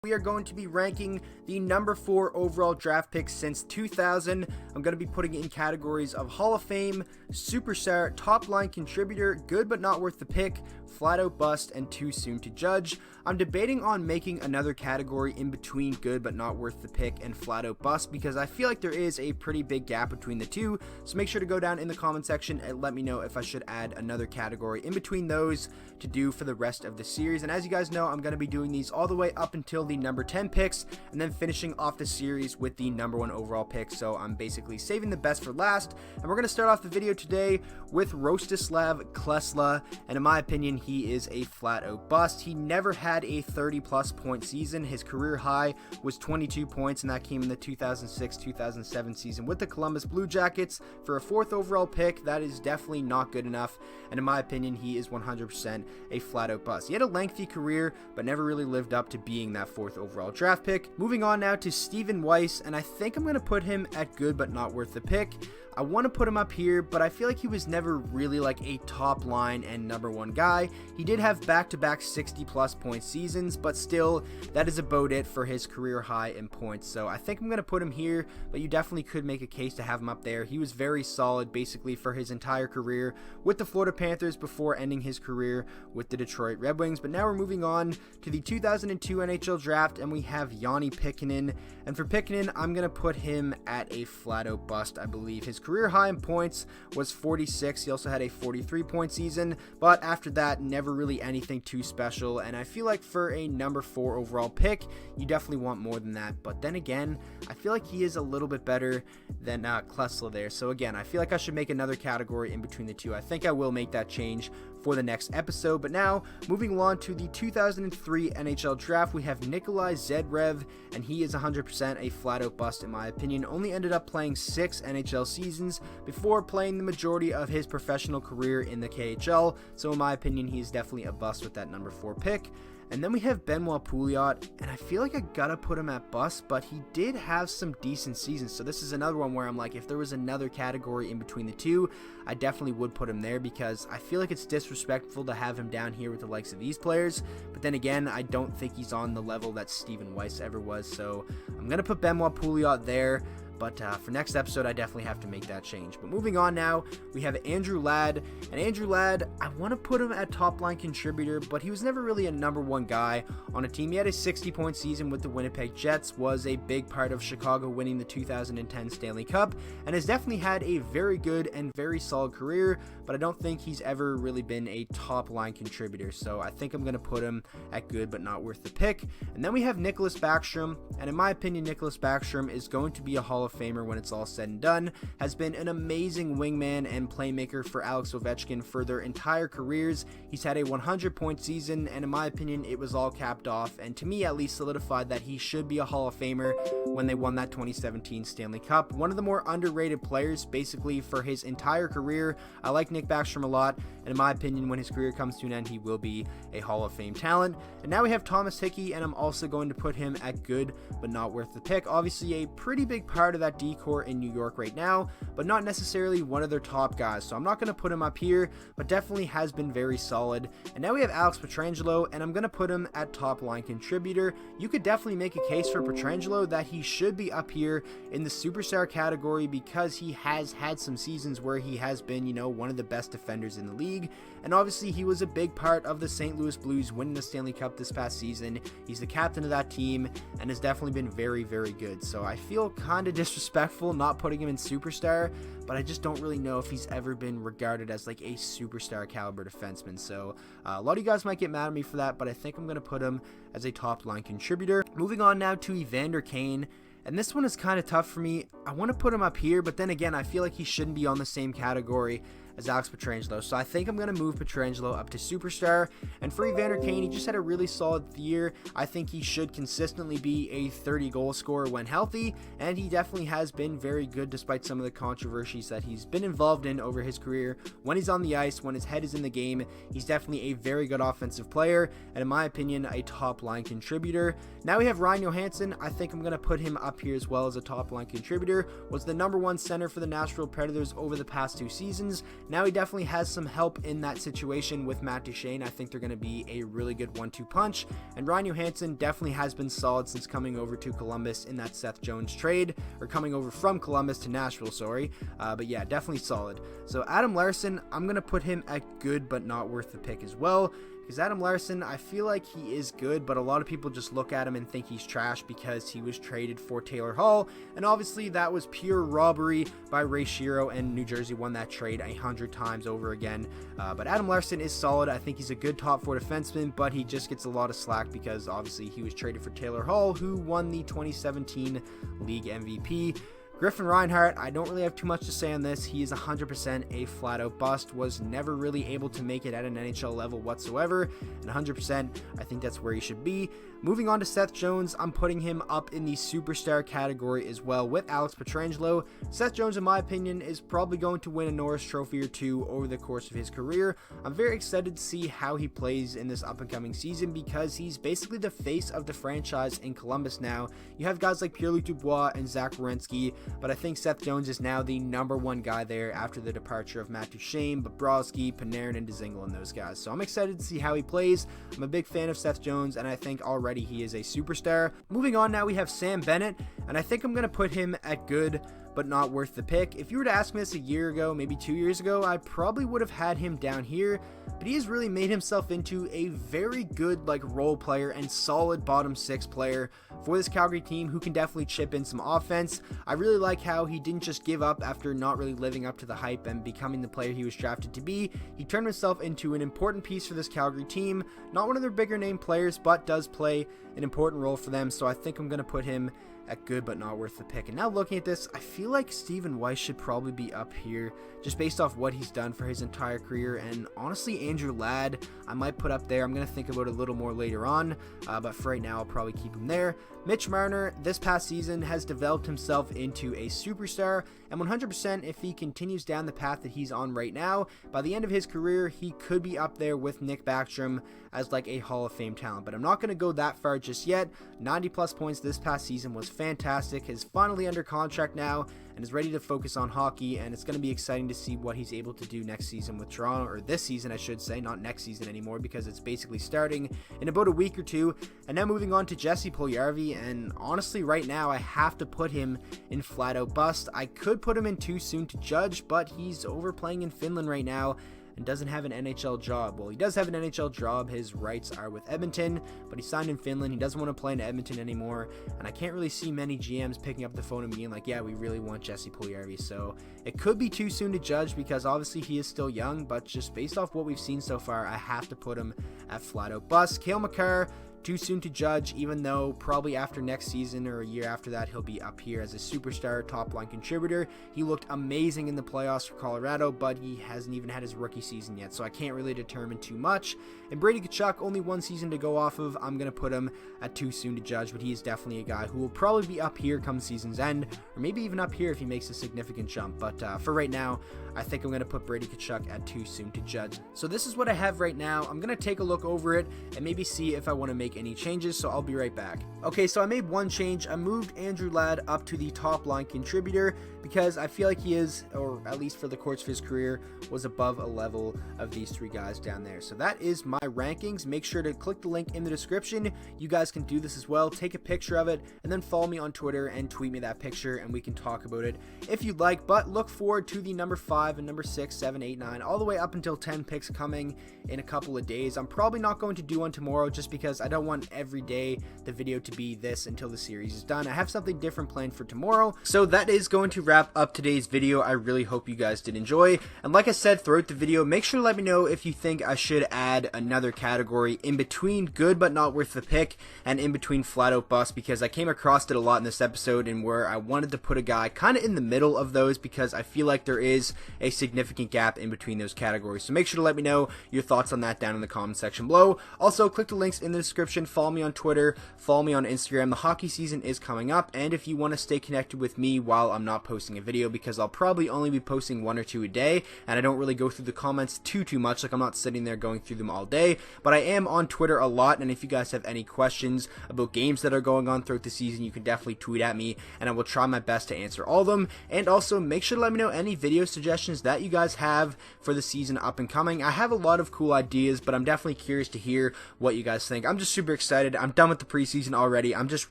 We are going to be ranking the number 4 overall draft picks since 2000. I'm going to be putting it in categories of Hall of Fame, Superstar, Top Line Contributor, Good but Not Worth the Pick, Flat Out Bust, and Too Soon to Judge. I'm debating on making another category in between Good but Not Worth the Pick and Flat Out Bust because I feel like there is a pretty big gap between the two. So make sure to go down in the comment section and let me know if I should add another category in between those to do for the rest of the series. And as you guys know, I'm going to be doing these all the way up until the number 10 picks and then finishing off the series with the number 1 overall pick. So I'm basically saving the best for last. And we're going to start off the video today with Rostislav Klesla. And in my opinion, he is a flat out bust. He never had a 30-plus point season. His career high was 22 points, and that came in the 2006-2007 season with the Columbus Blue Jackets. For a 4th overall pick, that is definitely not good enough. And in my opinion, he is 100% a flat out bust. He had a lengthy career, but never really lived up to being that 4th overall draft pick. Moving on now to Stephen Weiss, and I think I'm going to put him at good but not worth the pick. I want to put him up here, but I feel like he was never really like a top line and number 1 guy. He did have back-to-back 60-plus point seasons, but still, that is about it for his career high in points. So I think I'm going to put him here, but you definitely could make a case to have him up there. He was very solid basically for his entire career with the Florida Panthers before ending his career with the Detroit Red Wings. But now we're moving on to the 2002 NHL draft, and we have Jani Pekkanen. And for Pekkanen, I'm going to put him at a flat-out bust, I believe. His career high in points was 46. He also had a 43-point season, but after that, never really anything too special. And I feel like for a number 4 overall pick, you definitely want more than that. But then again, I feel like he is a little bit better than Klesla there. So again, I feel like I should make another category in between the two. I think I will make that change for the next episode. But now, moving on to the 2003 NHL draft, we have Nikolai Zedrev, and he is 100% a flat-out bust in my opinion. Only ended up playing 6 NHL seasons before playing the majority of his professional career in the KHL, so in my opinion, he's definitely a bust with that number 4 pick. And then we have Benoit Pouliot, and I feel like I gotta put him at bust, but he did have some decent seasons. So this is another one where I'm like, if there was another category in between the two, I definitely would put him there because I feel like it's disrespectful to have him down here with the likes of these players. But then again, I don't think he's on the level that Stephen Weiss ever was. So I'm gonna put Benoit Pouliot there. But for next episode, I definitely have to make that change. But moving on now, we have Andrew Ladd. And Andrew Ladd, I want to put him at top line contributor, but he was never really a number 1 guy on a team. He had a 60-point season with the Winnipeg Jets, was a big part of Chicago winning the 2010 Stanley Cup, and has definitely had a very good and very solid career, but I don't think he's ever really been a top line contributor. So I think I'm going to put him at good but not worth the pick. And then we have Nicholas Backstrom, and in my opinion, Nicholas Backstrom is going to be a Hall of Famer when it's all said and done. Has been an amazing wingman and playmaker for Alex Ovechkin for their entire careers. He's had a 100-point season, and in my opinion, it was all capped off, and to me at least solidified that he should be a Hall of Famer when they won that 2017 Stanley Cup. One of the more underrated players basically for his entire career. I like Nick Backstrom a lot, and in my opinion, when his career comes to an end, he will be a Hall of Fame talent. And now we have Thomas Hickey, and I'm also going to put him at good but not worth the pick. Obviously a pretty big part of that D-core in New York right now, but not necessarily one of their top guys, so I'm not going to put him up here, but definitely has been very solid. And now we have Alex Pietrangelo, and I'm going to put him at top line contributor. You could definitely make a case for Pietrangelo that he should be up here in the superstar category because he has had some seasons where he has been, you know, one of the best defenders in the league, and obviously he was a big part of the St. Louis Blues winning the Stanley Cup this past season. He's the captain of that team and has definitely been very, very good. So I feel kind of disrespectful not putting him in superstar, but I just don't really know if he's ever been regarded as like a superstar caliber defenseman. So a lot of you guys might get mad at me for that, but I think I'm going to put him as a top line contributor. Moving on now to Evander Kane. And this one is kind of tough for me. I want to put him up here, but then again, I feel like he shouldn't be on the same category as Alex Pietrangelo. So I think I'm going to move Pietrangelo up to superstar. And for Evander Kane, he just had a really solid year. I think he should consistently be a 30-goal scorer when healthy, and he definitely has been very good despite some of the controversies that he's been involved in over his career. When he's on the ice, when his head is in the game, he's definitely a very good offensive player, and in my opinion, a top-line contributor. Now we have Ryan Johansson. I think I'm going to put him up here as well as a top-line contributor. Was the #1 center for the Nashville Predators over the past 2 seasons. Now he definitely has some help in that situation with Matt Duchene. I think they're going to be a really good 1-2 punch, and Ryan Johansson definitely has been solid since coming over to Columbus in that Seth Jones trade, or coming over from Columbus to Nashville, sorry. But yeah, definitely solid. So Adam Larsson, I'm going to put him at good but not worth the pick as well. Because Adam Larsson, I feel like he is good, but a lot of people just look at him and think he's trash because he was traded for Taylor Hall, and obviously that was pure robbery by Ray Shero, and New Jersey won that trade 100 times over again. But Adam Larsson is solid. I think he's a good top 4 defenseman, but he just gets a lot of slack because obviously he was traded for Taylor Hall, who won the 2017 League MVP. Griffin Reinhart, I don't really have too much to say on this. He is 100% a flat-out bust, was never really able to make it at an NHL level whatsoever, and 100%, I think that's where he should be. Moving on to Seth Jones, I'm putting him up in the superstar category as well with Alex Pietrangelo. Seth Jones, in my opinion, is probably going to win a Norris Trophy or 2 over the course of his career. I'm very excited to see how he plays in this up-and-coming season because he's basically the face of the franchise in Columbus now. You have guys like Pierre-Luc Dubois and Zach Werenski, but I think Seth Jones is now the #1 guy there after the departure of Matt Duchene, Bobrovsky, Panarin, and Dzingel and those guys. So I'm excited to see how he plays. I'm a big fan of Seth Jones, and I think already he is a superstar. Moving on, now we have Sam Bennett, and I think I'm going to put him at good but not worth the pick. If you were to ask me this a year ago, maybe 2 years ago, I probably would have had him down here, but he has really made himself into a very good role player and solid bottom 6 player for this Calgary team who can definitely chip in some offense. I really like how he didn't just give up after not really living up to the hype and becoming the player he was drafted to be. He turned himself into an important piece for this Calgary team. Not one of their bigger name players, but does play an important role for them, so I think I'm going to put him at good but not worth the pick. And now looking at this, I feel like Stephen Weiss should probably be up here just based off what he's done for his entire career, and honestly Andrew Ladd I might put up there. I'm going to think about it a little more later on, but for right now I'll probably keep him there. Mitch Marner this past season has developed himself into a superstar, and 100% if he continues down the path that he's on right now, by the end of his career he could be up there with Nick Backstrom as a Hall of Fame talent, but I'm not going to go that far just yet. 90 plus points this past season was fantastic. Is finally under contract now and is ready to focus on hockey, and it's going to be exciting to see what he's able to do next season with Toronto, or this season I should say, not next season anymore because it's basically starting in about a week or two. And now moving on to Jesse Puljujarvi, and honestly right now I have to put him in flat out bust. I could put him in too soon to judge, but he's overplaying in Finland right now and doesn't have an NHL job. Well, he does have an NHL job. His rights are with Edmonton, but he signed in Finland. He doesn't want to play in Edmonton anymore, and I can't really see many GMs picking up the phone and being like, yeah, we really want Jesse Puljujarvi. So it could be too soon to judge because obviously he is still young, but just based off what we've seen so far, I have to put him at flat out bust. Cale Makar, too soon to judge, even though probably after next season or a year after that he'll be up here as a superstar top line contributor. He looked amazing in the playoffs for Colorado, but he hasn't even had his rookie season yet, so I can't really determine too much. And Brady Tkachuk, only 1 season to go off of. I'm going to put him at too soon to judge, but he is definitely a guy who will probably be up here come season's end, or maybe even up here if he makes a significant jump. But for right now, I think I'm going to put Brady Tkachuk at too soon to judge. So this is what I have right now. I'm going to take a look over it and maybe see if I want to make any changes, so I'll be right back. Okay, so I made one change. I moved Andrew Ladd up to the top line contributor because I feel like he is, or at least for the course of his career, was above a level of these 3 guys down there. So that is my rankings. Make sure to click the link in the description. You guys can do this as well. Take a picture of it and then follow me on Twitter and tweet me that picture and we can talk about it if you'd like. But look forward to the number 5 and number 6, 7, 8, 9, all the way up until 10 picks coming in a couple of days. I'm probably not going to do one tomorrow just because I don't want every day the video to be this until the series is done. I have something different planned for tomorrow. So that is going to wrap up today's video. I really hope you guys did enjoy. And like I said throughout the video, make sure to let me know if you think I should add another category in between good but not worth the pick and in between flat out bust, because I came across it a lot in this episode and where I wanted to put a guy kind of in the middle of those because I feel like there is a significant gap in between those categories. So make sure to let me know your thoughts on that down in the comment section below. Also, click the links in the description description. Follow me on Twitter, follow me on Instagram. The hockey season is coming up, and if you want to stay connected with me while I'm not posting a video, because I'll probably only be posting 1 or 2 a day, and I don't really go through the comments too much, like I'm not sitting there going through them all day, but I am on Twitter a lot, and if you guys have any questions about games that are going on throughout the season, you can definitely tweet at me, and I will try my best to answer all of them. And also make sure to let me know any video suggestions that you guys have for the season up and coming. I have a lot of cool ideas, but I'm definitely curious to hear what you guys think. I'm just super excited. I'm done with the preseason already. I'm just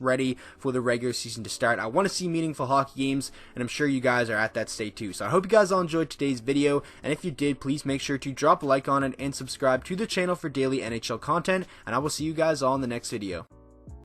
ready for the regular season to start. I want to see meaningful hockey games, and I'm sure you guys are at that state too. So I hope you guys all enjoyed today's video, and if you did, please make sure to drop a like on it and subscribe to the channel for daily NHL content, and I will see you guys all in the next video.